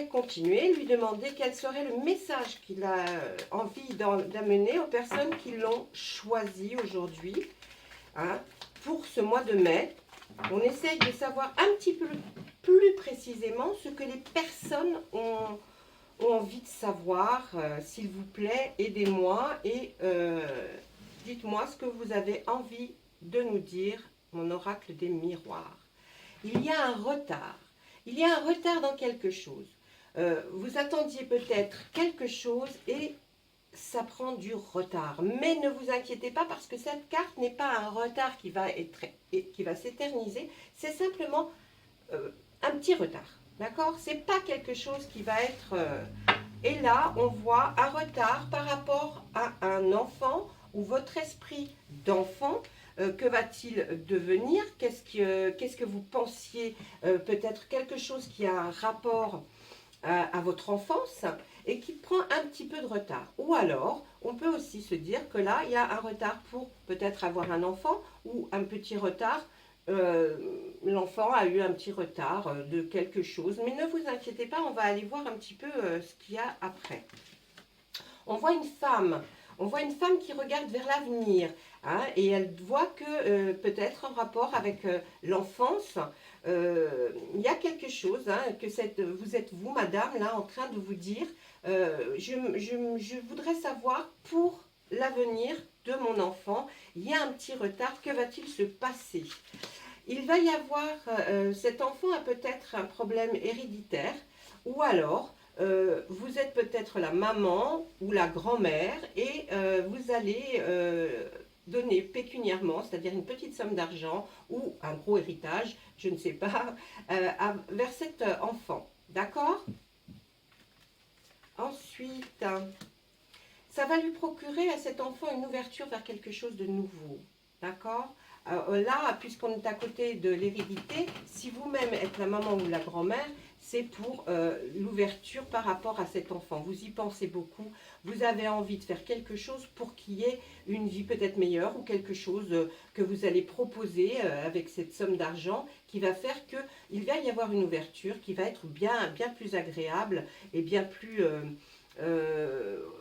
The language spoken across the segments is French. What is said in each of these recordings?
continuer, lui demander quel serait le message qu'il a envie d'amener aux personnes qui l'ont choisi aujourd'hui, hein, pour ce mois de mai. On essaye de savoir un petit peu plus précisément ce que les personnes ont envie de savoir. S'il vous plaît, aidez-moi et dites-moi ce que vous avez envie de nous dire, mon oracle des miroirs. Il y a un retard. Il y a un retard dans quelque chose. Vous attendiez peut-être quelque chose et ça prend du retard. Mais ne vous inquiétez pas parce que cette carte n'est pas un retard qui va s'éterniser. C'est simplement un petit retard. D'accord? C'est pas quelque chose qui va être... Et là, on voit un retard par rapport à un enfant ou votre esprit d'enfant. Que va-t-il devenir? Qu'est-ce que vous pensiez? Peut-être quelque chose qui a un rapport à votre enfance et qui prend un petit peu de retard. Ou alors, on peut aussi se dire que là, il y a un retard pour peut-être avoir un enfant ou un petit retard. L'enfant a eu un petit retard de quelque chose. Mais ne vous inquiétez pas, on va aller voir un petit peu ce qu'il y a après. On voit une femme. On voit une femme qui regarde vers l'avenir, hein, et elle voit que peut-être en rapport avec l'enfance, il y a quelque chose, hein, que vous êtes vous, madame, là, en train de vous dire, je voudrais savoir pour l'avenir de mon enfant, il y a un petit retard, que va-t-il se passer? Il va y avoir, cet enfant a peut-être un problème héréditaire, ou alors, vous êtes peut-être la maman ou la grand-mère et vous allez donner pécuniairement, c'est-à-dire une petite somme d'argent ou un gros héritage, je ne sais pas, vers cet enfant. D'accord? Ensuite, ça va lui procurer à cet enfant une ouverture vers quelque chose de nouveau. D'accord? Là, puisqu'on est à côté de l'hérédité, si vous-même êtes la maman ou la grand-mère, c'est pour l'ouverture par rapport à cet enfant. Vous y pensez beaucoup, vous avez envie de faire quelque chose pour qu'il y ait une vie peut-être meilleure ou quelque chose que vous allez proposer avec cette somme d'argent qui va faire qu'il va y avoir une ouverture qui va être bien plus agréable et bien plus...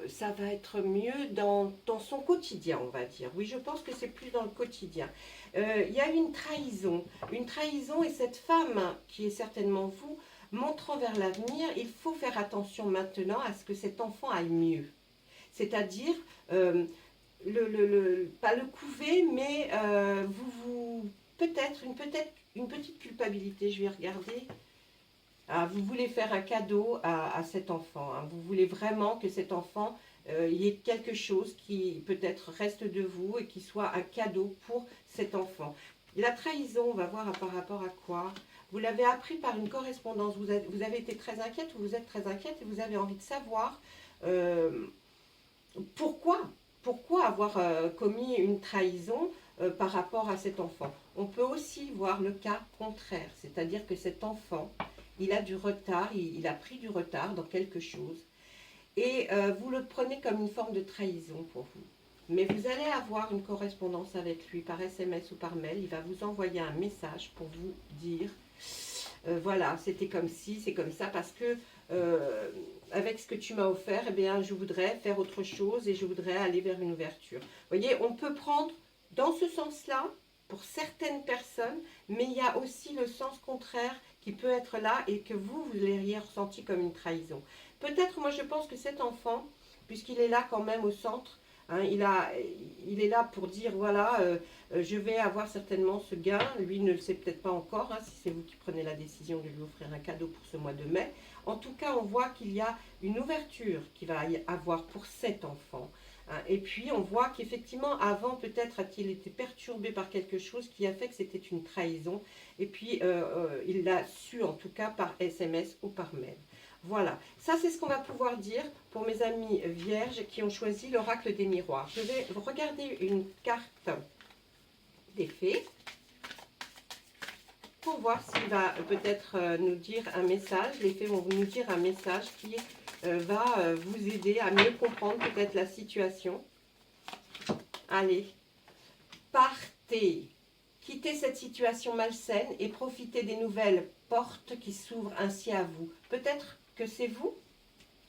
ça va être mieux dans son quotidien, on va dire. Oui, je pense que c'est plus dans le quotidien. Il y a une trahison et cette femme, qui est certainement vous, montrant vers l'avenir, il faut faire attention maintenant à ce que cet enfant aille mieux. C'est-à-dire, pas le couver, mais peut-être une petite culpabilité, je vais regarder. Ah, vous voulez faire un cadeau à cet enfant, hein. Vous voulez vraiment que cet enfant, il y ait quelque chose qui peut-être reste de vous et qui soit un cadeau pour cet enfant. La trahison, on va voir par rapport à quoi? Vous l'avez appris par une correspondance. Vous avez été très inquiète ou vous êtes très inquiète et vous avez envie de savoir pourquoi avoir commis une trahison par rapport à cet enfant. On peut aussi voir le cas contraire, c'est-à-dire que cet enfant, il a du retard, il a pris du retard dans quelque chose et vous le prenez comme une forme de trahison pour vous. Mais vous allez avoir une correspondance avec lui par SMS ou par mail, il va vous envoyer un message pour vous dire voilà, c'était comme ci, c'est comme ça, parce que avec ce que tu m'as offert, eh bien, je voudrais faire autre chose et je voudrais aller vers une ouverture. Vous voyez, on peut prendre dans ce sens-là pour certaines personnes, mais il y a aussi le sens contraire qui peut être là et que vous l'auriez ressenti comme une trahison. Peut-être, moi je pense que cet enfant, puisqu'il est là quand même au centre, hein, il est là pour dire, voilà, je vais avoir certainement ce gain. Lui ne le sait peut-être pas encore, hein, si c'est vous qui prenez la décision de lui offrir un cadeau pour ce mois de mai. En tout cas, on voit qu'il y a une ouverture qu'il va y avoir pour cet enfant. Hein. Et puis, on voit qu'effectivement, avant, peut-être a-t-il été perturbé par quelque chose qui a fait que c'était une trahison. Et puis, il l'a su, en tout cas, par SMS ou par mail. Voilà, ça c'est ce qu'on va pouvoir dire pour mes amis vierges qui ont choisi l'oracle des miroirs. Je vais regarder une carte des fées pour voir s'il va peut-être nous dire un message. Les fées vont nous dire un message qui va vous aider à mieux comprendre peut-être la situation. Allez, partez, quittez cette situation malsaine et profitez des nouvelles portes qui s'ouvrent ainsi à vous. Peut-être que c'est vous,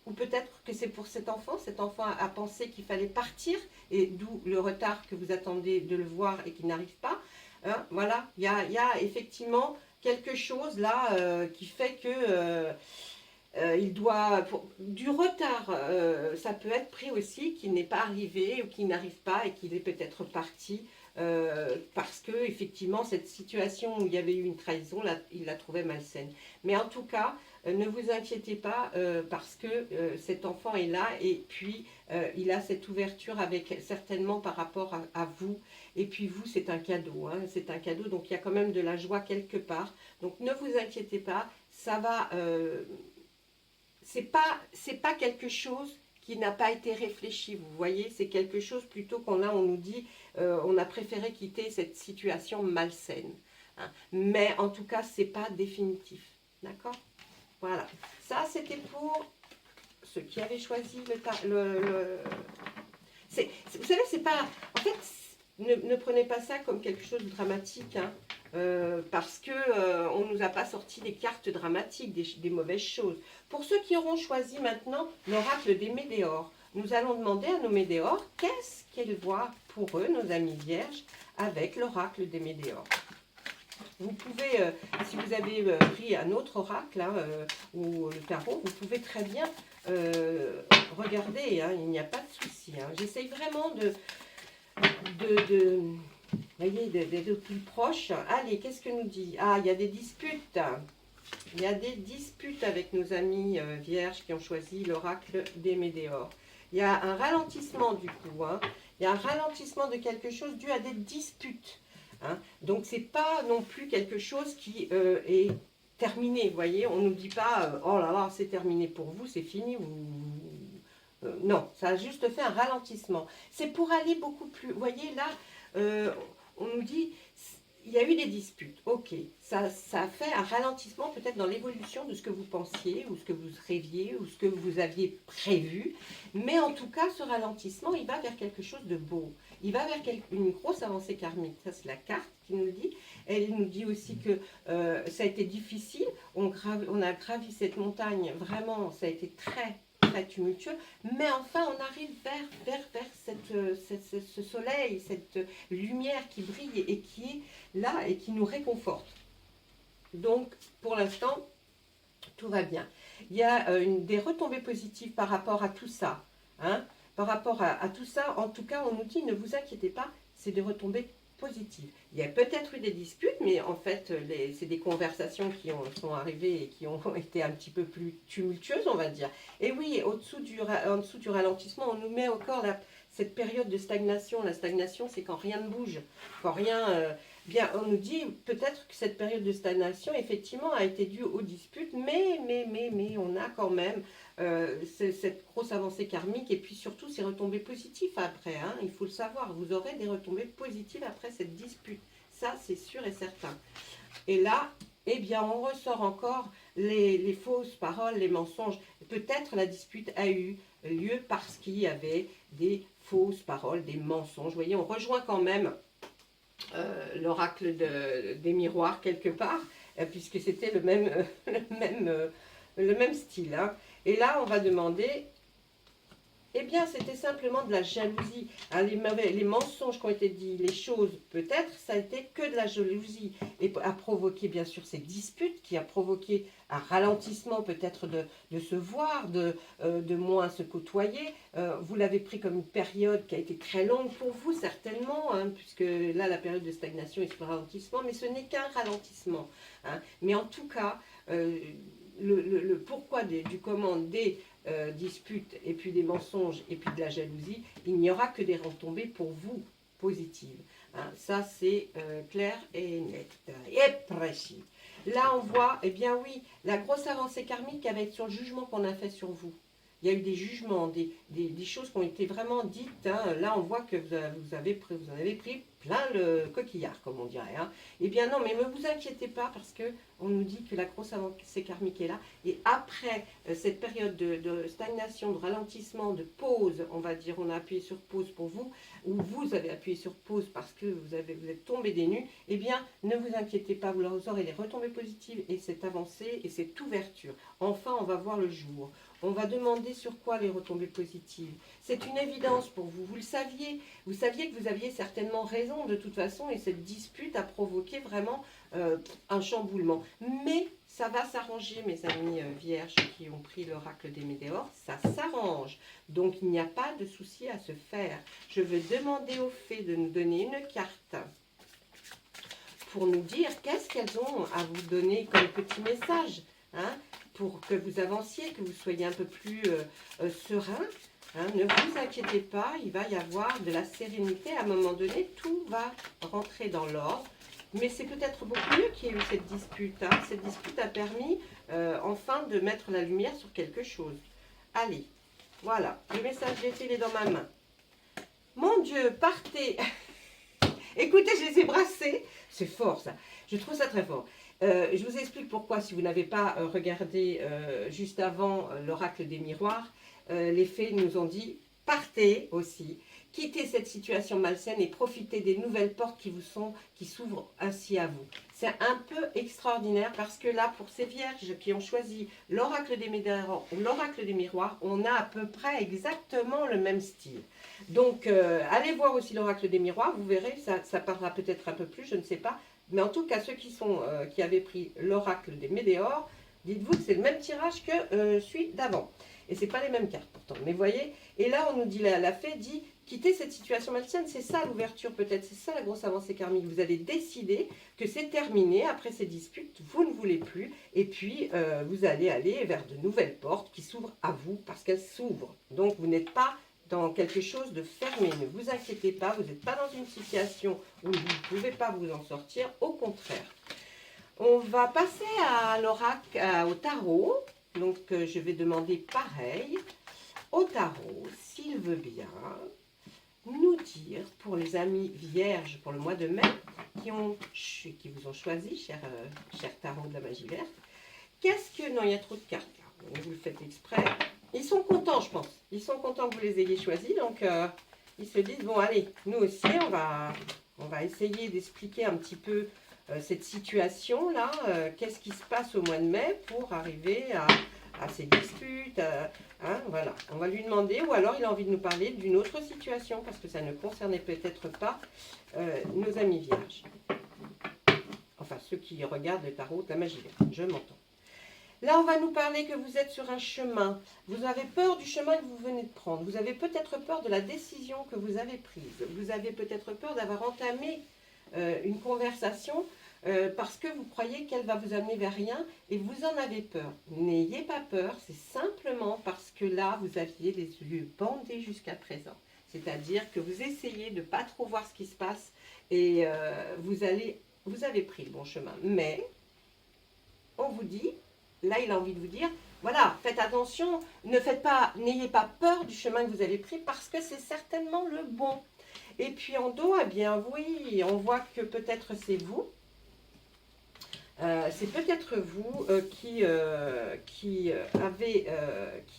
ou peut-être que c'est pour cet enfant. Cet enfant a pensé qu'il fallait partir, et d'où le retard que vous attendez de le voir et qu'il n'arrive pas. Hein, voilà, il y a effectivement quelque chose là qui fait que il doit, du retard, ça peut être pris aussi, qu'il n'est pas arrivé ou qu'il n'arrive pas et qu'il est peut-être parti parce que effectivement cette situation où il y avait eu une trahison, là, il la trouvait malsaine. Mais en tout cas, ne vous inquiétez pas parce que cet enfant est là et puis il a cette ouverture avec certainement par rapport à vous. Et puis vous, c'est un cadeau, hein, c'est un cadeau, donc il y a quand même de la joie quelque part. Donc ne vous inquiétez pas, ça va. C'est pas quelque chose qui n'a pas été réfléchi, vous voyez, c'est quelque chose plutôt qu'on a, on nous dit, on a préféré quitter cette situation malsaine. Hein. Mais en tout cas, c'est pas définitif, d'accord? Voilà, ça c'était pour ceux qui avaient choisi vous savez, c'est pas, en fait, ne prenez pas ça comme quelque chose de dramatique, hein, parce que on ne nous a pas sorti des cartes dramatiques, des mauvaises choses. Pour ceux qui auront choisi maintenant l'oracle des Médéors, nous allons demander à nos Médéors qu'est-ce qu'elles voient pour eux, nos amis vierges, avec l'oracle des Médéors. Vous pouvez, si vous avez pris un autre oracle hein, ou le tarot, vous pouvez très bien regarder, hein, il n'y a pas de souci. Hein. J'essaye vraiment voyez, d'être au plus proche. Allez, qu'est-ce que nous dit? Ah, il y a des disputes. Il y a des disputes avec nos amis vierges qui ont choisi l'oracle des Médéors. Il y a un ralentissement du coup. Hein. Il y a un ralentissement de quelque chose dû à des disputes. Hein. Donc, ce n'est pas non plus quelque chose qui est terminé. Vous voyez, on ne nous dit pas oh là là, c'est terminé pour vous, c'est fini. Non, ça a juste fait un ralentissement. C'est pour aller beaucoup plus. Vous voyez, là, on nous dit il y a eu des disputes. Ok, ça a fait un ralentissement peut-être dans l'évolution de ce que vous pensiez, ou ce que vous rêviez, ou ce que vous aviez prévu. Mais en tout cas, ce ralentissement, il va vers quelque chose de beau. Il va vers une grosse avancée karmique. Ça, c'est la carte qui nous le dit. Elle nous dit aussi que ça a été difficile. On a gravi cette montagne. Vraiment, ça a été très tumultueux, mais enfin on arrive vers ce soleil, cette lumière qui brille et qui est là et qui nous réconforte. Donc pour l'instant tout va bien. Il y a des retombées positives par rapport à tout ça, hein, par rapport à tout ça. En tout cas on nous dit ne vous inquiétez pas, c'est des retombées positives. Il y a peut-être eu des disputes, mais en fait, c'est des conversations qui sont arrivées et qui ont été un petit peu plus tumultueuses, on va dire. Et oui, en dessous du ralentissement, on nous met encore cette période de stagnation. La stagnation, c'est quand rien ne bouge, quand rien... bien, on nous dit peut-être que cette période de stagnation, effectivement, a été due aux disputes, mais on a quand même cette grosse avancée karmique et puis surtout ces retombées positives après. Hein, il faut le savoir, vous aurez des retombées positives après cette dispute. Ça, c'est sûr et certain. Et là, eh bien, on ressort encore les fausses paroles, les mensonges. Peut-être la dispute a eu lieu parce qu'il y avait des fausses paroles, des mensonges. Vous voyez, on rejoint quand même l'oracle des miroirs quelque part, puisque c'était le même style. Hein. Et là, on va demander, eh bien, c'était simplement de la jalousie. Hein, les mensonges qui ont été dits, les choses, peut-être, ça a été que de la jalousie. Et a provoqué, bien sûr, ces disputes, qui a provoqué un ralentissement peut-être de se voir, de moins se côtoyer. Vous l'avez pris comme une période qui a été très longue pour vous, certainement, hein, puisque là, la période de stagnation est ce ralentissement, mais ce n'est qu'un ralentissement. Hein. Mais en tout cas, le pourquoi du comment des disputes et puis des mensonges et puis de la jalousie, il n'y aura que des retombées pour vous positives. Hein, ça c'est clair et net et précis. Là on voit, eh bien oui, la grosse avancée karmique avec sur le jugement qu'on a fait sur vous. Il y a eu des jugements, des choses qui ont été vraiment dites. Hein. Là on voit que vous avez pris plein le coquillard, comme on dirait. Hein. Eh bien non, mais ne vous inquiétez pas, parce que on nous dit que la grosse avancée karmique est là. Et après cette période de stagnation, de ralentissement, de pause, on va dire, on a appuyé sur pause pour vous, ou vous avez appuyé sur pause parce que vous êtes tombé des nues, eh bien, ne vous inquiétez pas, vous aurez les retombées positives et cette avancée et cette ouverture. Enfin, on va voir le jour. On va demander sur quoi les retombées positives. C'est une évidence pour vous. Vous saviez que vous aviez certainement raison de toute façon et cette dispute a provoqué vraiment un chamboulement. Mais ça va s'arranger, mes amis vierges qui ont pris l'oracle des Météores, ça s'arrange. Donc il n'y a pas de souci à se faire. Je vais demander aux fées de nous donner une carte pour nous dire qu'est-ce qu'elles ont à vous donner comme petit message, hein, pour que vous avanciez, que vous soyez un peu plus serein. Hein, ne vous inquiétez pas, il va y avoir de la sérénité. À un moment donné, tout va rentrer dans l'ordre. Mais c'est peut-être beaucoup mieux qu'il y ait eu cette dispute. Hein. Cette dispute a permis enfin de mettre la lumière sur quelque chose. Allez, voilà, le message des fées, il est dans ma main. Mon Dieu, partez. Écoutez, je les ai brassés. C'est fort ça, je trouve ça très fort. Je vous explique pourquoi, si vous n'avez pas regardé juste avant l'oracle des miroirs, les fées nous ont dit, partez aussi, quittez cette situation malsaine et profitez des nouvelles portes qui s'ouvrent ainsi à vous. C'est un peu extraordinaire parce que là, pour ces vierges qui ont choisi l'oracle des miroirs, on a à peu près exactement le même style. Donc, allez voir aussi l'oracle des miroirs, vous verrez, ça parlera peut-être un peu plus, je ne sais pas. Mais en tout cas, ceux qui avaient pris l'oracle des Météores, dites-vous que c'est le même tirage que celui d'avant. Et ce n'est pas les mêmes cartes pourtant. Mais voyez, et là on nous dit, la fée dit, quittez cette situation malsaine, c'est ça l'ouverture peut-être, c'est ça la grosse avancée karmique. Vous avez décidé que c'est terminé après ces disputes, vous ne voulez plus, et puis vous allez aller vers de nouvelles portes qui s'ouvrent à vous, parce qu'elles s'ouvrent. Donc vous n'êtes pas dans quelque chose de fermé, ne vous inquiétez pas, vous n'êtes pas dans une situation où vous ne pouvez pas vous en sortir, au contraire. On va passer à l'oracle, au tarot. Donc, je vais demander pareil au tarot, s'il veut bien nous dire, pour les amis vierges, pour le mois de mai, qui vous ont choisi, cher tarot de la magie verte, qu'est-ce que... Non, il y a trop de cartes là, vous le faites exprès. Ils sont contents, je pense. Ils sont contents que vous les ayez choisis, donc ils se disent, bon, allez, nous aussi, on va essayer d'expliquer un petit peu cette situation-là, qu'est-ce qui se passe au mois de mai pour arriver à ces disputes, hein, voilà. On va lui demander, ou alors il a envie de nous parler d'une autre situation, parce que ça ne concernait peut-être pas nos amis vierges. Enfin, ceux qui regardent le tarot de la magie verte, je m'entends. Là, on va nous parler que vous êtes sur un chemin. Vous avez peur du chemin que vous venez de prendre. Vous avez peut-être peur de la décision que vous avez prise. Vous avez peut-être peur d'avoir entamé une conversation parce que vous croyez qu'elle va vous amener vers rien et vous en avez peur. N'ayez pas peur, c'est simplement parce que là, vous aviez les yeux bandés jusqu'à présent. C'est-à-dire que vous essayez de ne pas trop voir ce qui se passe et vous avez pris le bon chemin. Mais, on vous dit, là il a envie de vous dire, voilà, faites attention, n'ayez pas peur du chemin que vous avez pris parce que c'est certainement le bon. Et puis en dos, eh bien oui, on voit que peut-être c'est vous. C'est peut-être vous qui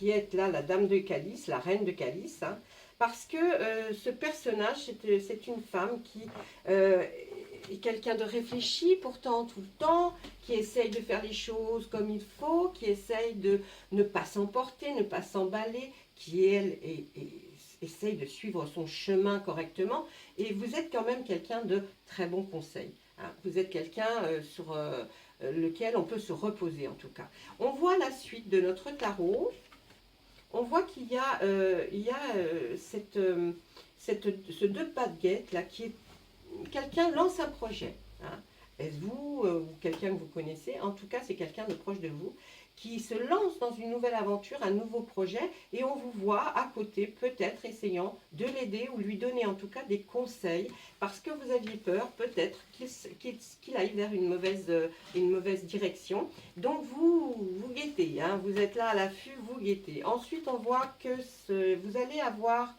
êtes là la dame de calice, la reine de calice, hein, parce que ce personnage, c'est une femme qui est quelqu'un de réfléchi pourtant tout le temps, qui essaye de faire les choses comme il faut, qui essaye de ne pas s'emporter, ne pas s'emballer, qui elle essaye de suivre son chemin correctement, et vous êtes quand même quelqu'un de très bon conseil. Hein. Vous êtes quelqu'un sur lequel on peut se reposer en tout cas. On voit la suite de notre tarot. On voit qu'il y a, ce deux pas de guette là qui est... Quelqu'un lance un projet. Hein. Est-ce vous ou quelqu'un que vous connaissez? En tout cas, c'est quelqu'un de proche de vous qui se lance dans une nouvelle aventure, un nouveau projet, et on vous voit à côté, peut-être essayant de l'aider ou lui donner en tout cas des conseils, parce que vous aviez peur peut-être qu'il aille vers une mauvaise direction. Donc vous guettez, hein, vous êtes là à l'affût, vous guettez. Ensuite, on voit que vous allez avoir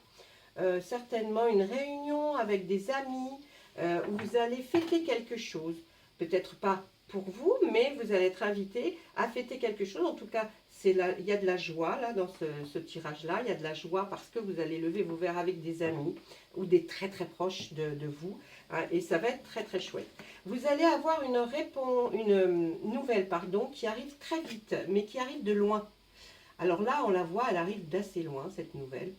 certainement une réunion avec des amis, où vous allez fêter quelque chose. Peut-être pas pour vous, mais vous allez être invité à fêter quelque chose. En tout cas, il y a de la joie là dans ce tirage-là. Il y a de la joie parce que vous allez lever vos verres avec des amis ou des très très proches de vous. Hein, et ça va être très très chouette. Vous allez avoir une nouvelle qui arrive très vite, mais qui arrive de loin. Alors là, on la voit, elle arrive d'assez loin, cette nouvelle.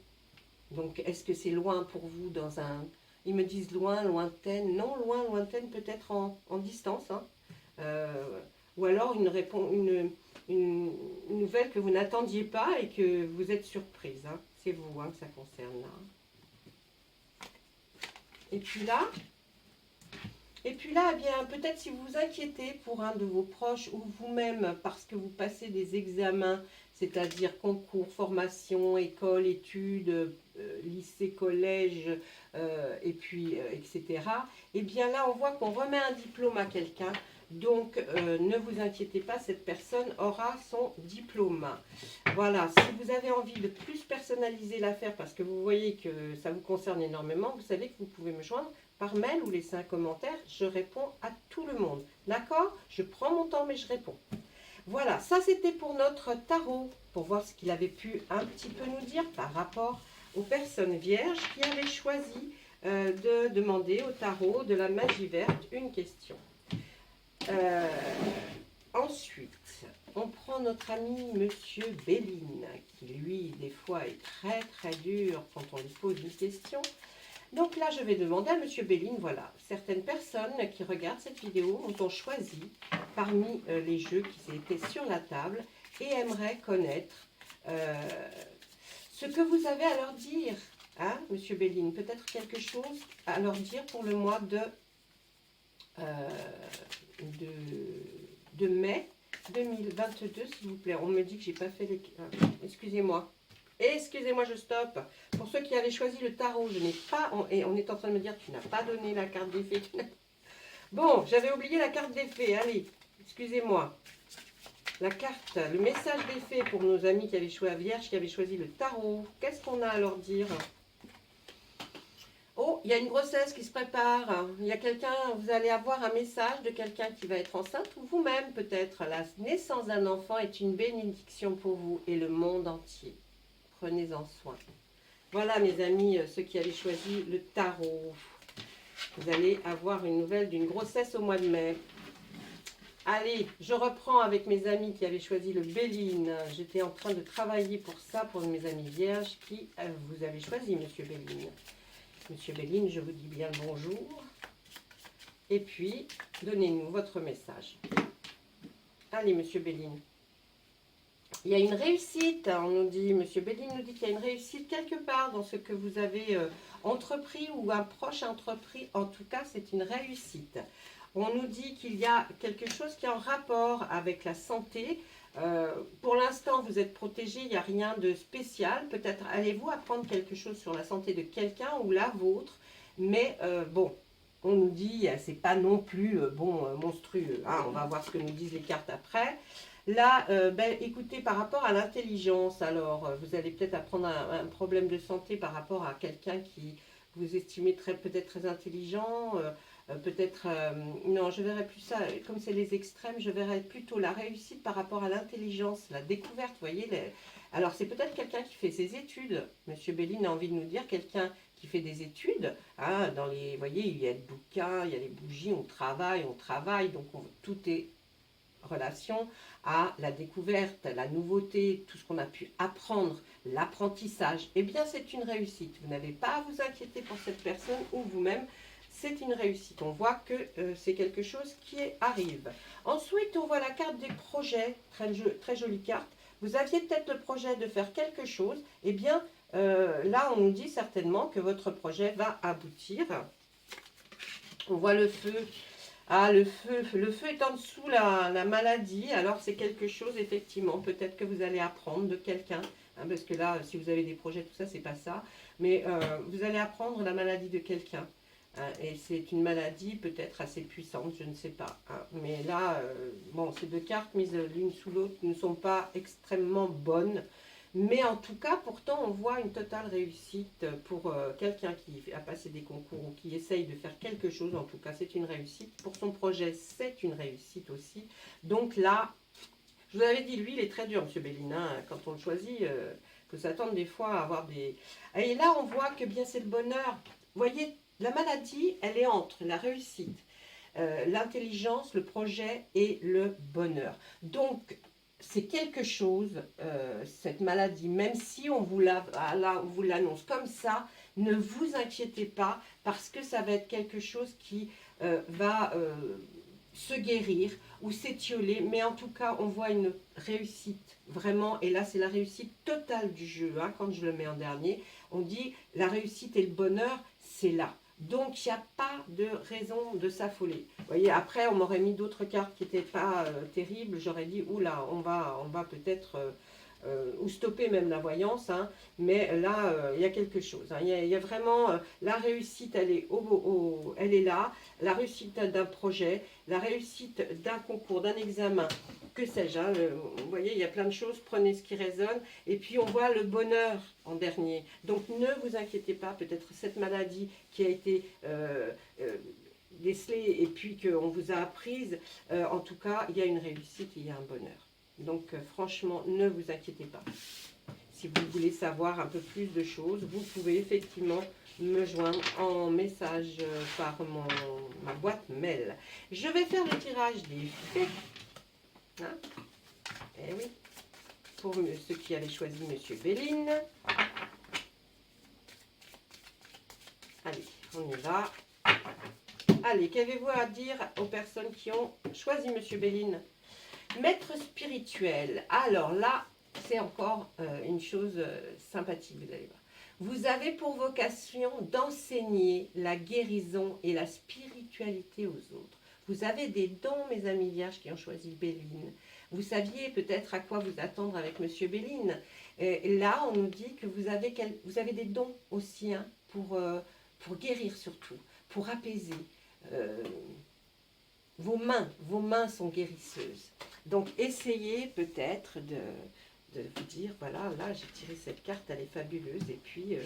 Donc, est-ce que c'est loin pour vous dans un... Ils me disent loin, lointaine. Non, loin, lointaine, peut-être en distance. Hein. Ou alors une nouvelle que vous n'attendiez pas et que vous êtes surprise. Hein. C'est vous que ça concerne là. Et puis là, eh bien, peut-être si vous vous inquiétez pour un de vos proches ou vous-même parce que vous passez des examens, c'est-à-dire concours, formation, école, études, lycée, collège, etc. Eh bien là, on voit qu'on remet un diplôme à quelqu'un. Donc, ne vous inquiétez pas, cette personne aura son diplôme. Voilà, si vous avez envie de plus personnaliser l'affaire parce que vous voyez que ça vous concerne énormément, vous savez que vous pouvez me joindre par mail ou laisser un commentaire. Je réponds à tout le monde. D'accord? Je prends mon temps, mais je réponds. Voilà, ça c'était pour notre tarot, pour voir ce qu'il avait pu un petit peu nous dire par rapport aux personnes vierges qui avaient choisi de demander au tarot de la magie verte une question. Ensuite, on prend notre ami Monsieur Béline, qui lui, des fois, est très très dur quand on lui pose une question. Donc là, je vais demander à Monsieur Béline, voilà, certaines personnes qui regardent cette vidéo ont choisi parmi les jeux qui étaient sur la table et aimeraient connaître ce que vous avez à leur dire, hein, Monsieur Béline, peut-être quelque chose à leur dire pour le mois de mai 2022, s'il vous plaît. On me dit que j'ai pas fait les... excusez-moi. Excusez-moi, je stoppe. Pour ceux qui avaient choisi le tarot, je n'ai pas... Et on est en train de me dire, tu n'as pas donné la carte des fées. Bon, j'avais oublié la carte des fées. Allez, excusez-moi. La carte, le message des fées pour nos amis qui avaient choisi Vierge, qui avaient choisi le tarot. Qu'est-ce qu'on a à leur dire? Oh, il y a une grossesse qui se prépare. Il y a quelqu'un, vous allez avoir un message de quelqu'un qui va être enceinte ou vous-même peut-être. La naissance d'un enfant est une bénédiction pour vous et le monde entier. Prenez-en soin. Voilà mes amis, ceux qui avaient choisi le tarot. Vous allez avoir une nouvelle d'une grossesse au mois de mai. Allez, je reprends avec mes amis qui avaient choisi le Béline. J'étais en train de travailler pour ça, pour mes amis vierges qui vous avez choisi, Monsieur Béline. Monsieur Béline, je vous dis bien le bonjour. Et puis, donnez-nous votre message. Allez, Monsieur Béline. Il y a une réussite, on nous dit, Monsieur Béline nous dit qu'il y a une réussite quelque part dans ce que vous avez entrepris ou un proche entrepris. En tout cas, c'est une réussite. On nous dit qu'il y a quelque chose qui est en rapport avec la santé. Pour l'instant, vous êtes protégé, il n'y a rien de spécial. Peut-être allez-vous apprendre quelque chose sur la santé de quelqu'un ou la vôtre. Mais bon, on nous dit, c'est pas non plus monstrueux. Hein, on va voir ce que nous disent les cartes après. Là, écoutez, par rapport à l'intelligence, alors, vous allez peut-être apprendre un problème de santé par rapport à quelqu'un qui vous estimez peut-être très intelligent, non, je verrais plus ça, comme c'est les extrêmes, je verrais plutôt la réussite par rapport à l'intelligence, la découverte, vous voyez. Alors, c'est peut-être quelqu'un qui fait ses études. Monsieur Béline a envie de nous dire quelqu'un qui fait des études. Hein, vous voyez, il y a le bouquin, il y a les bougies, on travaille, donc tout est relation à la découverte, la nouveauté, tout ce qu'on a pu apprendre, l'apprentissage. Eh bien, c'est une réussite. Vous n'avez pas à vous inquiéter pour cette personne ou vous-même. C'est une réussite. On voit que c'est quelque chose qui arrive. Ensuite, on voit la carte des projets. Très jolie carte. Vous aviez peut-être le projet de faire quelque chose. Eh bien, là, on nous dit certainement que votre projet va aboutir. On voit le feu. Ah, le feu est en dessous la maladie. Alors, c'est quelque chose, effectivement, peut-être que vous allez apprendre de quelqu'un. Hein, parce que là, si vous avez des projets, tout ça, c'est pas ça. Mais vous allez apprendre la maladie de quelqu'un. Et c'est une maladie peut-être assez puissante, je ne sais pas. Hein. Mais là, bon, ces deux cartes mises l'une sous l'autre ne sont pas extrêmement bonnes. Mais en tout cas, pourtant, on voit une totale réussite pour quelqu'un qui a passé des concours ou qui essaye de faire quelque chose. En tout cas, c'est une réussite. Pour son projet, c'est une réussite aussi. Donc là, je vous avais dit, lui, il est très dur, M. Bellin. Quand on le choisit, il faut s'attendre des fois à avoir des... Et là, on voit que bien c'est le bonheur. Vous voyez, la maladie, elle est entre la réussite, l'intelligence, le projet et le bonheur. Donc, c'est quelque chose, cette maladie, même si on vous l'annonce comme ça, ne vous inquiétez pas, parce que ça va être quelque chose qui va se guérir ou s'étioler, mais en tout cas, on voit une réussite, vraiment, et là, c'est la réussite totale du jeu, hein, quand je le mets en dernier, on dit la réussite et le bonheur, c'est là. Donc, il n'y a pas de raison de s'affoler. Vous voyez, après, on m'aurait mis d'autres cartes qui n'étaient pas terribles. J'aurais dit, oula, on va peut-être ou stopper même la voyance. Hein, mais là, il y a quelque chose. Hein, il y a vraiment la réussite, elle est là. La réussite d'un projet, la réussite d'un concours, d'un examen, que sais-je. Hein, vous voyez, il y a plein de choses. Prenez ce qui résonne. Et puis, on voit le bonheur en dernier. Donc, ne vous inquiétez pas. Peut-être cette maladie qui a été décelée et puis qu'on vous a apprise, en tout cas, il y a une réussite, il y a un bonheur. Donc, franchement, ne vous inquiétez pas. Si vous voulez savoir un peu plus de choses, vous pouvez effectivement me joindre en message par ma boîte mail. Je vais faire le tirage des faits. Hein? Eh oui, pour ceux qui avaient choisi M. Bellin. Allez, on y va. Allez, qu'avez-vous à dire aux personnes qui ont choisi M. Bellin? Maître spirituel. Alors là, c'est encore une chose sympathique, vous allez voir. Vous avez pour vocation d'enseigner la guérison et la spiritualité aux autres. Vous avez des dons, mes amis vierges qui ont choisi Bellin. Vous saviez peut-être à quoi vous attendre avec M. Bellin. Et là, on nous dit que vous avez des dons aussi, hein, pour guérir surtout, pour apaiser. Vos mains sont guérisseuses. Donc, essayez peut-être de vous dire, voilà, là, j'ai tiré cette carte, elle est fabuleuse. Et puis,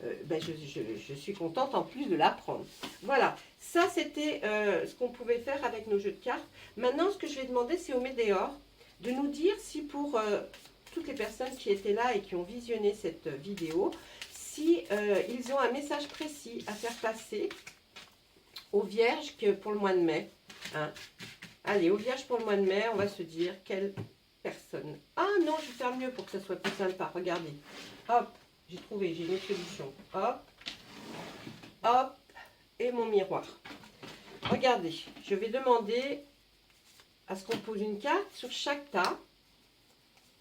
je suis contente en plus de la prendre. Voilà, ça, c'était ce qu'on pouvait faire avec nos jeux de cartes. Maintenant, ce que je vais demander, c'est au Médéor de nous dire si pour toutes les personnes qui étaient là et qui ont visionné cette vidéo, si ils ont un message précis à faire passer aux Vierges que pour le mois de mai. Hein. Allez, aux Vierges pour le mois de mai, on va se dire quelle personne. Ah non, je vais faire mieux pour que ça soit plus sympa. Regardez. Hop, j'ai trouvé, j'ai une solution. Hop, hop, et mon miroir. Regardez, je vais demander à ce qu'on pose une carte sur chaque tas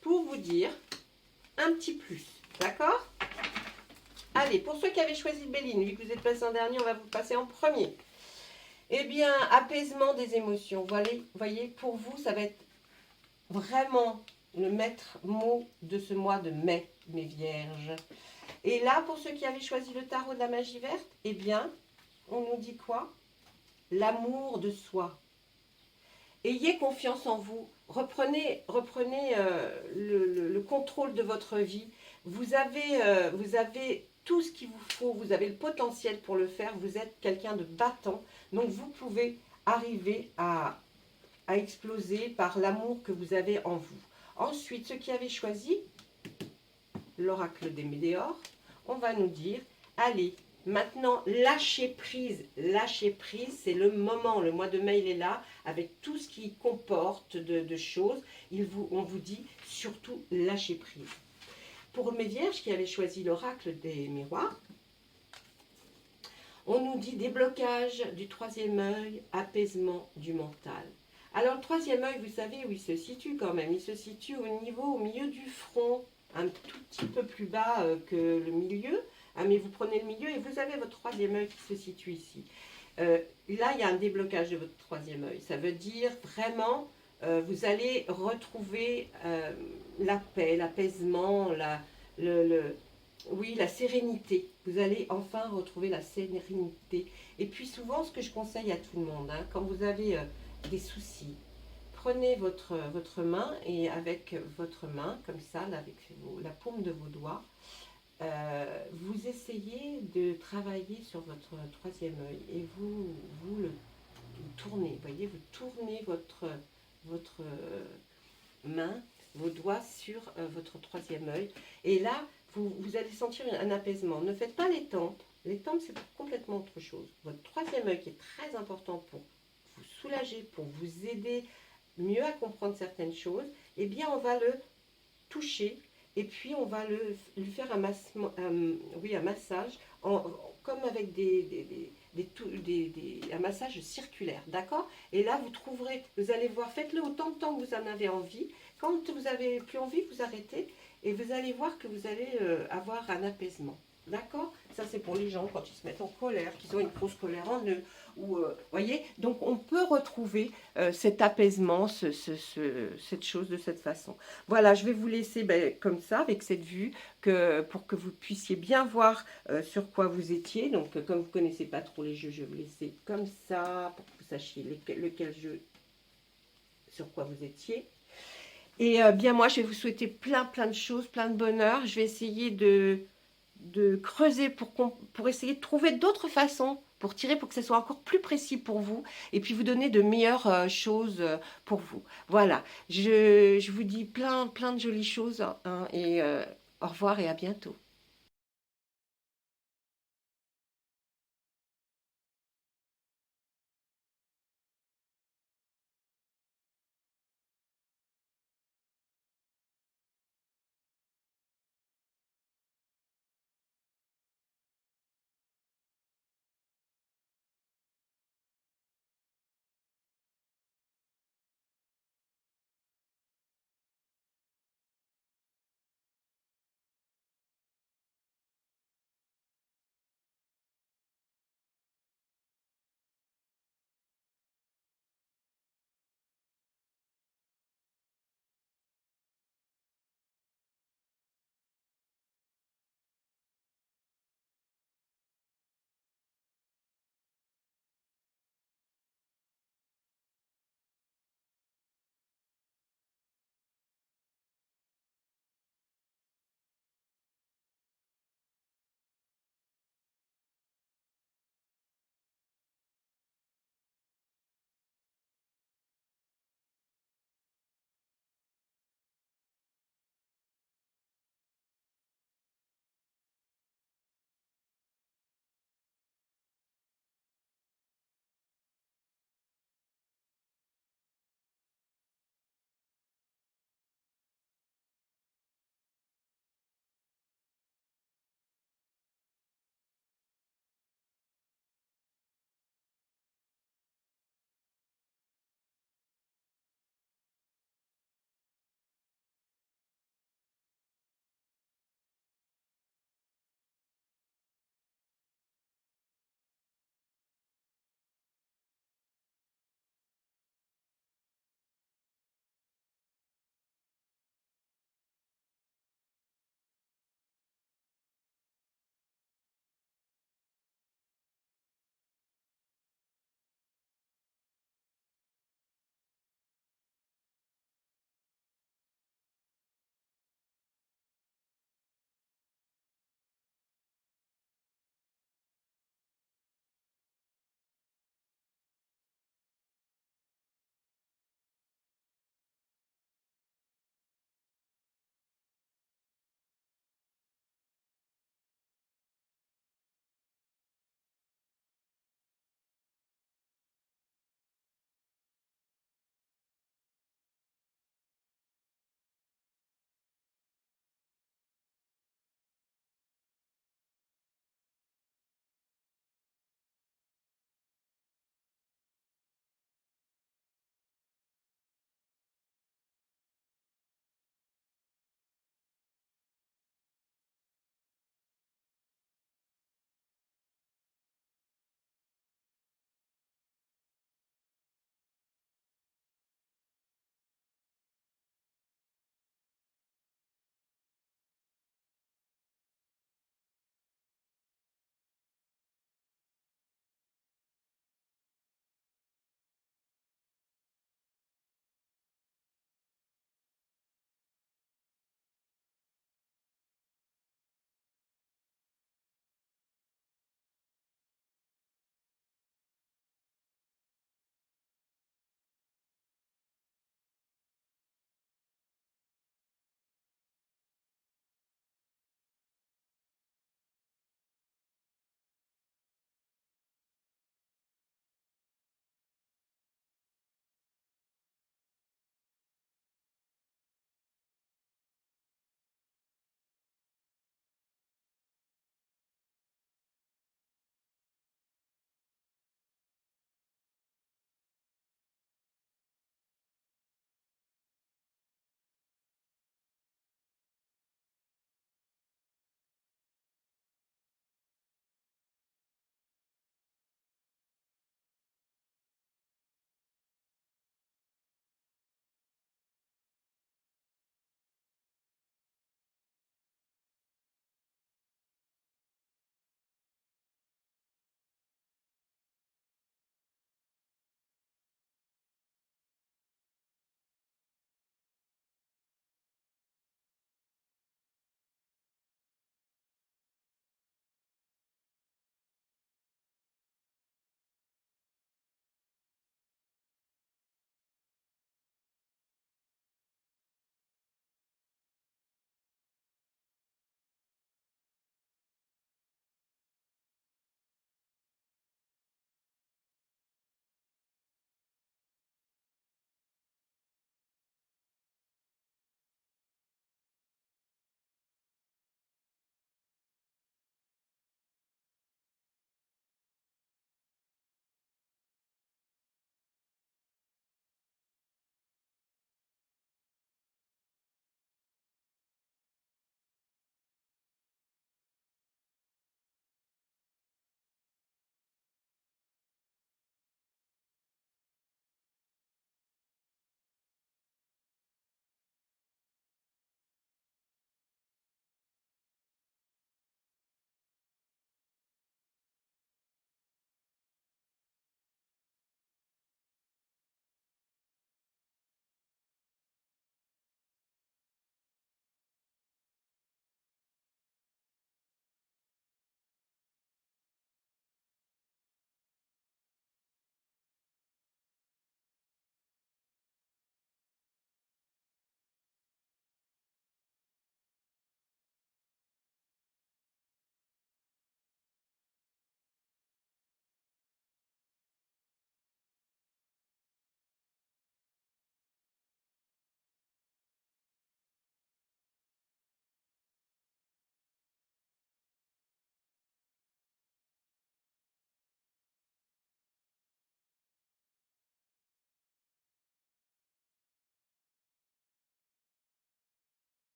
pour vous dire un petit plus. D'accord? Allez, pour ceux qui avaient choisi Bellin, vu que vous êtes passé en dernier, on va vous passer en premier. Eh bien, apaisement des émotions. Voyez, pour vous, ça va être vraiment le maître mot de ce mois de mai, mes vierges. Et là, pour ceux qui avaient choisi le tarot de la magie verte, eh bien, on nous dit quoi? L'amour de soi. Ayez confiance en vous. Reprenez le contrôle de votre vie. Vous avez tout ce qu'il vous faut. Vous avez le potentiel pour le faire. Vous êtes quelqu'un de battant. Donc, vous pouvez arriver à exploser par l'amour que vous avez en vous. Ensuite, ceux qui avaient choisi l'oracle des Médéors, on va nous dire, allez, maintenant, lâchez prise. Lâchez prise, c'est le moment. Le mois de mai, il est là, avec tout ce qui comporte de choses. On vous dit, surtout, lâchez prise. Pour mes vierges qui avaient choisi l'oracle des miroirs, on nous dit déblocage du troisième œil, apaisement du mental. Alors, le troisième œil, vous savez où il se situe quand même? Il se situe au milieu du front, un tout petit peu plus bas que le milieu. Ah, mais vous prenez le milieu et vous avez votre troisième œil qui se situe ici. Là, il y a un déblocage de votre troisième œil. Ça veut dire vraiment, vous allez retrouver la paix, l'apaisement, la sérénité. Vous allez enfin retrouver la sérénité. Et puis souvent, ce que je conseille à tout le monde, hein, quand vous avez des soucis, prenez votre main et avec votre main, comme ça, là, avec la paume de vos doigts, vous essayez de travailler sur votre troisième œil et vous le tournez, voyez, vous tournez votre main, vos doigts sur votre troisième œil. Et là, vous allez sentir un apaisement. Ne faites pas les tempes. Les tempes, c'est complètement autre chose. Votre troisième œil qui est très important pour vous soulager, pour vous aider mieux à comprendre certaines choses, eh bien, on va le toucher et puis on va lui faire un massage comme avec un massage circulaire, d'accord? Et là, vous trouverez, vous allez voir, faites-le autant de temps que vous en avez envie. Quand vous n'avez plus envie, vous arrêtez et vous allez voir que vous allez avoir un apaisement. D'accord? Ça, c'est pour les gens quand ils se mettent en colère, qu'ils ont une grosse colère en eux. Voyez, donc on peut retrouver cet apaisement, cette chose de cette façon. Voilà, je vais vous laisser comme ça, avec cette vue, pour que vous puissiez bien voir sur quoi vous étiez. Donc, comme vous ne connaissez pas trop les jeux, je vais vous laisser comme ça, pour que vous sachiez lequel jeu, sur quoi vous étiez. Et bien, moi, je vais vous souhaiter plein de choses, plein de bonheur. Je vais essayer de creuser pour essayer de trouver d'autres façons pour tirer, pour que ce soit encore plus précis pour vous et puis vous donner de meilleures choses pour vous. Voilà, je vous dis plein de jolies choses hein, et au revoir et à bientôt.